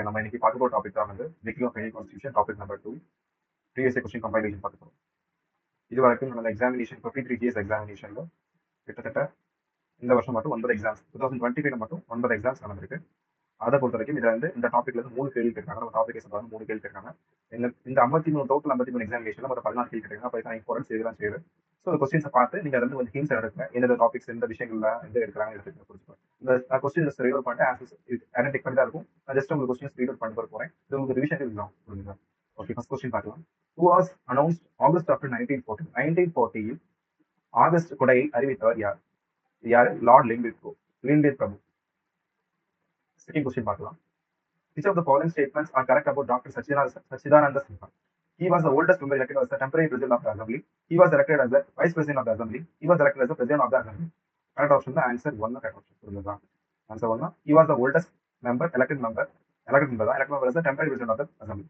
நம்ம இன்னைக்கு பார்க்க போகிற டாபிக் தான் வந்து making of Indian constitution topic number 2 previous question compilation பார்க்க போகிறோம். இது வரைக்கும் நடந்த எக்ஸாமினேஷன் 53 இயர்ஸ் எக்ஸாமினேஷனில் கிட்டத்தட்ட இந்த வருஷம் மட்டும் 9 எக்ஸாம்ஸ் 2025 மட்டும் 9 எக்ஸாம்ஸ் நடந்திருக்கு. அதை பொறுத்த வரைக்கும் இதை வந்து இந்த டாபிக்ல இருந்து 3 கேள்வி இருக்காங்க. நம்ம டாபிக் சொல்றாங்க 3 கேள்வி இருக்காங்க. இந்த 53 டோட்டல் 53 எக்ஸாமினேஷன்ல ஒரு 14 கேள்வி இருக்காங்க. அப்போ இதான் இம்பார்ட்டன்ஸ் இதெல்லாம் செய்யுது. ஸோ அந்த கொஸ்டின்ஸை பார்த்து நீங்க வந்து கொஞ்சம் ஹிண்ட்ஸ் எடுக்க எந்த டாபிக்ஸ் எந்த விஷயங்கள்ல எந்த எடுக்கிறாங்க எடுத்துக்க புரிஞ்சுக்கணும். இந்த கொஸ்டின் ஜஸ்ட் ரீட் அவுட் பண்ணிட்டு ஐடென்டிக் பண்ணி தான் இருக்கும். நான் ஜஸ்ட் உங்களுக்கு கொஸ்டின்ஸ் ரீட் அவுட் பண்ணி போறேன். இது உங்களுக்கு ரிவிஷன் இருக்கும் புரிஞ்சுங்க. ஓகே, ஃபர்ஸ்ட் கொஸ்டின் பார்க்கலாம். Who was announced August after 1940? 1940 August கொடையை அறிவித்தவர் யார்? யாரு? லார்ட் லிண்டித் பிரபு. செகண்ட் கொஸ்டின் பார்க்கலாம். Which of the following statements are correct about Dr. Sachidananda Sinha? He was the oldest member elected as the temporary president of the assembly. He was elected as the vice president of the assembly. He was elected as the president of the assembly. Correct option the answer 1 correct option. Answer 1. He was the oldest member elected member as the temporary president of the assembly.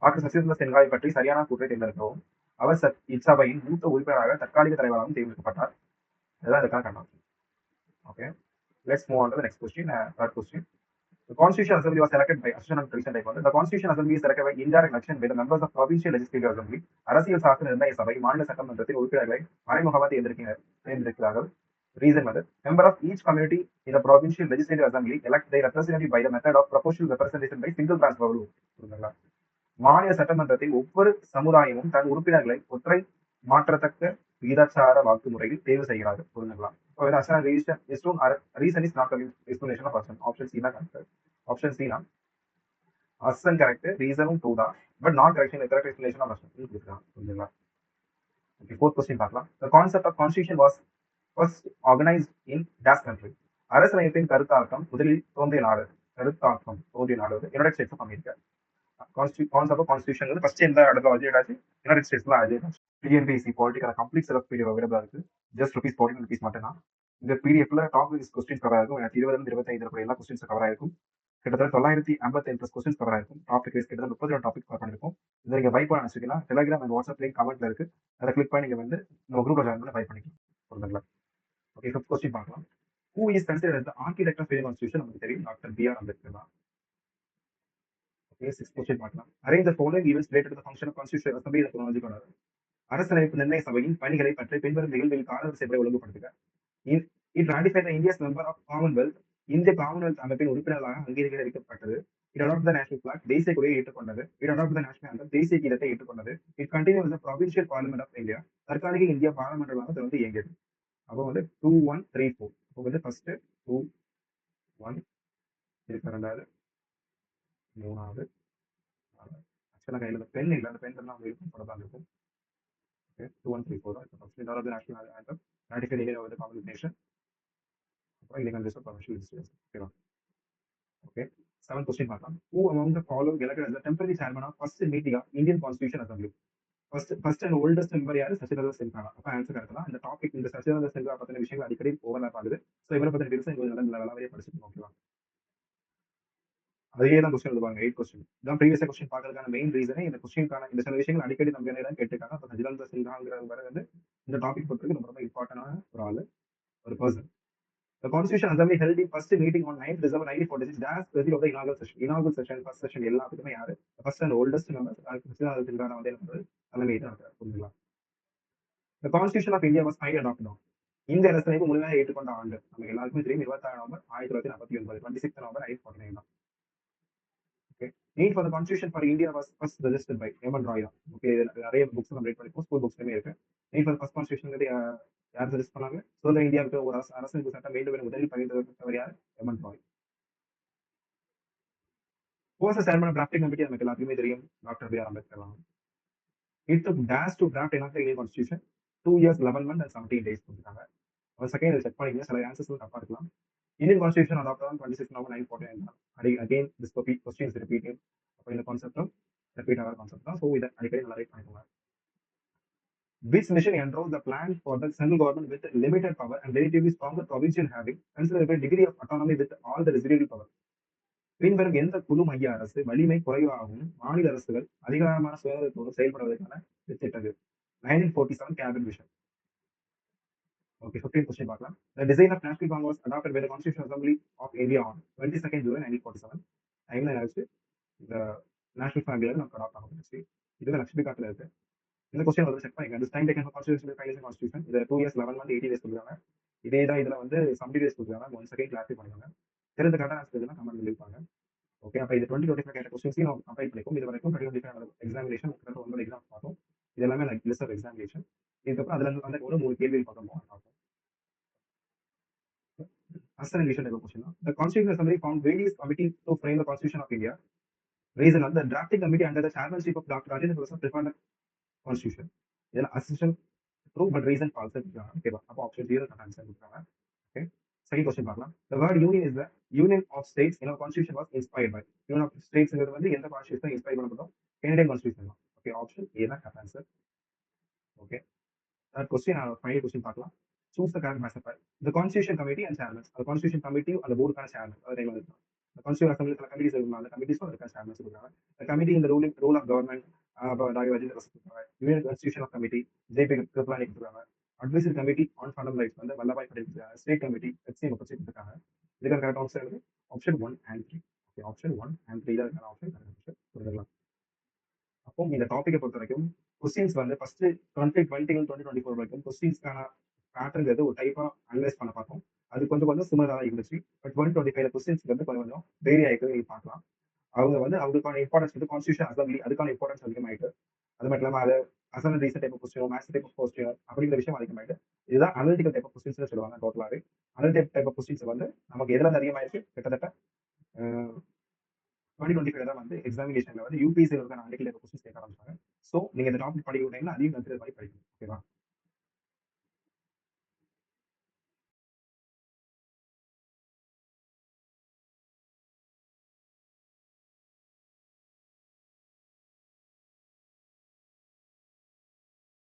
Doctor Sachchidananda சின்ஹாவை பற்றி சரியான கூற்றை தேர்ந்தெடுக்கவும். அவர் இச்சபையின் மூத்த உறுப்பினராக தற்காலிக தலைவராகவும் தேர்ந்தெடுக்கப்பட்டார். இதுதான் இதுக்கான கண்ணாடி. Okay, let's move on to the next question. Third question. The Constitution Assembly was selected by The Constitution Assembly is selected by indirect election by the members of Provincial Legislative Assembly. அரசியல் சாசன நிர்ணய சபை மாநில சட்டமன்றத்தில் உறுப்பினர்களை மறைமுகமாக தேர்ந்தெடுக்கிறார்கள். Reason வந்து member of each community in the Provincial Legislative Assembly elect their representative by the method of proportional representation by single transfer rule. மாநில சட்டமன்றத்தில் ஒவ்வொரு சமுதாயமும் தன் உறுப்பினர்களை ஒற்றை மாற்றத்தக்க விகிதாச்சார வாக்கு முறையில் தேர்வு செய்கிறார்கள். புரிஞ்சுக்கலாம். Reason is not explanation of person. Option C தான் correct. Option C தான் அசன் கரெக்ட், ரீசனும் ட்ரூ தான், but not correct explanation of assertion கொடுத்துருக்காங்க. புரிஞ்சுங்களா? ஓகே, ஃபோர்த் கொஸ்டின் பார்க்கலாம். The concept of constitution was first organized in dash country. அரசியலமைப்பின் கருத்தாக்கம் முதலில் தோன்றிய நாடு United States of America. Constitution first எந்த இடத்துல அஜெக்ட் ஆச்சு? யுனைடெட் ஸ்டேட்ஸ்ல அஜெக்ட் ஆச்சு. TNPSC political complete select PDF அவைலபிளா இருக்கு. ஜஸ்ட் ₹14 மட்டும் தான். இந்த பிடிஎஃப்ல டாபிக் கொஸ்டின் கவர் ஆயிருக்கும். 20-25 எல்லா கொஸ்டின்ஸ் கவர் ஆயிருக்கும். கிட்டத்தட்ட 958 கொஸ்டின்ஸ் கவர் ஆயிருக்கும். டாபிக் கிட்டத்தட்ட 32 டாபிக் கவர் பண்ணிருக்கும். இதை நீங்க பை பண்ண நினைச்சீங்கன்னா டெலிகிராம் அண்ட் வாட்ஸ்அப் லிங்க் கமெண்ட்ல இருக்கு. அதை கிளிக் பண்ணி நீங்க வந்து நம்ம குரூப்ல ஜாயின் பண்ணி பை பண்ணிக்கலாம். புரிஞ்சுங்களா? ஓகே, ஃபிஃப்த் கொஸ்டின் பார்க்கலாம். Who is considered as the architect of Indian Constitution? நமக்கு தெரியும், டாக்டர் B.R. அம்பேத்கர் தான். Okay, sixth question பார்க்கலாம். Arrange the following events related to the function of Constitutional Assembly in the chronological order. அரசியலமைப்பு நிர்ணய சபையின் பணிகளை பற்றி பின்வரும் நிகழ்வுகளில் காலவரிசைப்படி ஒழுங்குபடுத்துக. It ratified the India's member of Commonwealth. இந்திய காமன்வெல்த் அமைப்பின் உறுப்பினர்களாக அங்கீகரிக்கப்பட்டது. It adopted the national flag. தேசிய கொடியை ஏற்றுக்கொண்டது. It adopted the national anthem. தேசிய கீதத்தை ஏற்றுக்கொண்டது. It continued the provincial parliament of India. தற்காலிக இந்திய பாராளுமன்றமாக தொடர்ந்து இயங்கியது. அப்போ வந்து 2 1 3 4. அப்போ வந்து ஃபர்ஸ்ட் 2 1 ரெண்டாவது 3வது 4. ஆக்சுவலாக கையில் பென் இல்லை, அந்த பென் தான் இருக்கும், படம் இருக்கும். Okay, 2 1 3 4 தான். First it or the national anthem ratified India as a commonwealth nation. அப்புறம் இலங்கை லிஸ்ட் ஆஃப் provincial legislatures. ஓகேவா? ஓகே, செவன்த் கொஸ்டின் பார்க்கலாம். Who among the following elected as the temporary chairman of first meeting of Indian Constitution Assembly? First and oldest member யாரு? சச்சிதானந்த சின்ஹா. அப்ப answer correct. இந்த topic இந்த சச்சிதானந்த சின்ஹா பத்தின விஷயங்கள் அடிக்கடி ஓவர்லாப் ஆகுது. ஸோ இவரை பத்தின டீல்ஸ் நல்ல நல்லாவே படிச்சுக்கணும். ஓகேவா? அதே தான் கொஸ்டின் எழுதுவாங்க. 8 கொஸ்டின் தான் ப்ரீவியஸ் கொஸ்டின் பார்க்கறதுக்கான மெயின் ரீசனே இந்த கொஸ்டினுக்கான இந்த சில விஷயங்கள் அடிக்கடி நம்ம என்ன கேட்டுருக்காங்க. அப்போ சச்சிதானந்த சின்ஹாங்கிறவங்க வந்து இந்த டாபிக் பொறுத்தவரைக்கும் ரொம்ப ரொம்ப இம்பார்ட்டன்டான ஒரு ஆளு, ஒரு person. The Constitution Assembly held the first meeting on 9th December 1946 as president of the inaugural session. Inaugural session, first session எல்லாத்துக்குமே யாரு? First and oldest member சச்சிதானந்த சின்ஹா வந்து என்ன பண்றது? தலைமை நடத்துறாரு. புரிஞ்சுங்களா? The Constitution of India was finally adopted on. இந்த அரசியலமைப்பு முழுமையாக ஏற்றுக்கொண்ட ஆண்டு நமக்கு எல்லாருக்குமே தெரியும், 26 நவம்பர் 1949, 26 நவம்பர் 1949 தான். Okay, need for the Constitution for India was first registered by M.N. Roy. Okay, நிறைய புக்ஸ் நம்ம ரீட் பண்ணிப்போம், ஸ்கூல் புக்ஸ்லயுமே இருக்கு. need for the first Constitution யார் சஜஸ்ட் பண்ணாங்க? சுதந்திர இந்தியாவுக்கு ஒரு அரசியலமைப்பு சட்டம் வேண்டும் என முதலில் பரிந்துரைத்தவர் யார்? M.N. Roy. Who was the chairman of drafting committee? நமக்கு எல்லாருக்குமே தெரியும், டாக்டர் B.R. அம்பேத்கர் தான். It took dash to draft another Indian Constitution 2 years 11 months and 17 days கொடுத்தாங்க. ஒரு செகண்ட் செக் பண்ணிக்கங்க, சில ஆன்சர்ஸ் தப்பா இருக்கலாம். Indian Constitution adopted on 26 November 1949. Again, this question is repeating. அப்போ இந்த கான்செப்டும் repeat ஆகிற கான்செப்ட் தான். ஸோ இதை அடிக்கடி நல்லா ரைட் பண்ணிக்கோங்க. Which mission enrolled the plan for the central government with limited power and relatively stronger provincial having considerable degree of autonomy with all the residual power? பின்வரும் எந்த குழு மைய அரசு வலிமை குறைவாகவும் மாநில அரசுகள் அதிகாரமான சுதந்திரத்தோடு செயல்படுவதற்கான திட்டது? 1947 cabinet vision. Okay, 15th question பார்க்கலாம். The design of National Congress adopted by the Constitutional Assembly of India on 22nd July 1947. Time line வச்சு இந்த நேஷனல் ஃபேமிலியில நமக்கு அடாப்ட் ஆகும் ஹிஸ்ட்ரி. இதுவே லட்சுமிகாத்துல இருக்கு. இந்த கொஸ்டின் வந்து செக் பண்ணிக்க. This time taken for constitution finalisation constitution. இது 2 இயர்ஸ் 11 மந்த் 80 டேஸ் கொடுக்குறாங்க. இதே தான் இதுல வந்து 70 டேஸ் கொடுக்குறாங்க. ஒன் செகண்ட் கிளாரிஃபை பண்ணிக்கோங்க. தெரிஞ்ச கரெக்டான ஆன்சர் எதுனா கமெண்ட் எழுதிப்பாங்க. ஓகே, அப்ப இது 2025 கேட்ட கொஸ்டின்ஸையும் நம்ம கம்பைல் பண்ணிக்கும். இது வரைக்கும் 2025 எக்ஸாமினேஷன் கிட்டத்தட்ட 9 எக்ஸாம் பார்த்தோம். இது எல்லாமே லைக் லிஸ்ட் ஆஃப் எக்ஸாமினேஷன். இதுக்கப்புறம் அதுல இருந்து வந்து ஒரு 3 கேள்விகள் பார்க்கணும். Answer and mission question. The Constitutional Assembly found various committees to frame the Constitution of India. Reason the drafting committee under the chairmanship of Dr. Rajendra Prasad prepared the Constitution. Then assistant true but reason false. Okay, அப்போ option 0 க்கான answer கொடுத்தாங்க. Okay. Second question பார்க்கலாம். The word union is the union of states in our constitution was inspired by. Union of states வந்து எந்த constitution inspired பண்ணப்பட்டோம்? Canadian constitution. Okay, option A தான் correct answer. Okay. Third question, final question பார்க்கலாம். Choose the correct master file. The Constitution Committee and Chairman. The Constitution Committee and the board kind of chairman. The Constitution Assembly committees the committees for the chairman. The committee in the role of government. Union Constitutional Committee. They pick the planning. Advisory Committee on Fundamental Rights. The Vallabhai Patel State Committee. Let's see what they can correct option 1 and 3. Okay, option 1 and 3 are option. அப்போ இந்த டாபிக்கை பொறுத்த வரைக்கும் questions வந்து first 2020-2024 வரைக்கும் கொஸ்டின்ஸ்க்கான பேட்டர்ன்றது ஒரு டைப்பா analyse பண்ண பார்த்தோம். அது கொஞ்சம் கொஞ்சம் சிமிலரா தான் இருந்துச்சு. பட் 2025 கொஸ்டின்ஸ் வந்து கொஞ்சம் வேரி ஆயிருக்கு பார்க்கலாம். அவங்க வந்து அவங்களுக்கான இம்பார்ட்டன்ஸ் வந்து கான்ஸ்டியூஷன் அசம்பிளி அதுக்கான இம்பார்ட்டன்ஸ் அதிகமாயிட்டு, அது மட்டும் இல்லாம அது assembly reason type of question, match type of question அப்படிங்கிற விஷயம் அதிகமாயிட்டு, இதுதான் அனலிட்டிக்கல் டைப் ஆஃப் கொஸ்டின்ஸ் சொல்லுவாங்க. டோட்டலாவே அனலிட்டிக் டைப் ஆஃப் கொஸ்டின்ஸ் வந்து நமக்கு எதுல அதிகமாயிருக்கு கிட்டத்தட்ட 2025 தான் வந்து எக்ஸாமினேஷன்ல வந்து யூபிஎஸ்சி இருக்கான அனலிட்டிக்கல் டைப் ஆஃப் கொஸ்டின்ஸ் கேட்க ஆரம்பிச்சாங்க. ஸோ நீங்க இந்த டாபிக் படிக்க விட்டீங்கன்னா அதையும் கன்சிடர் பண்ணி படிக்கணும். ஓகேவா?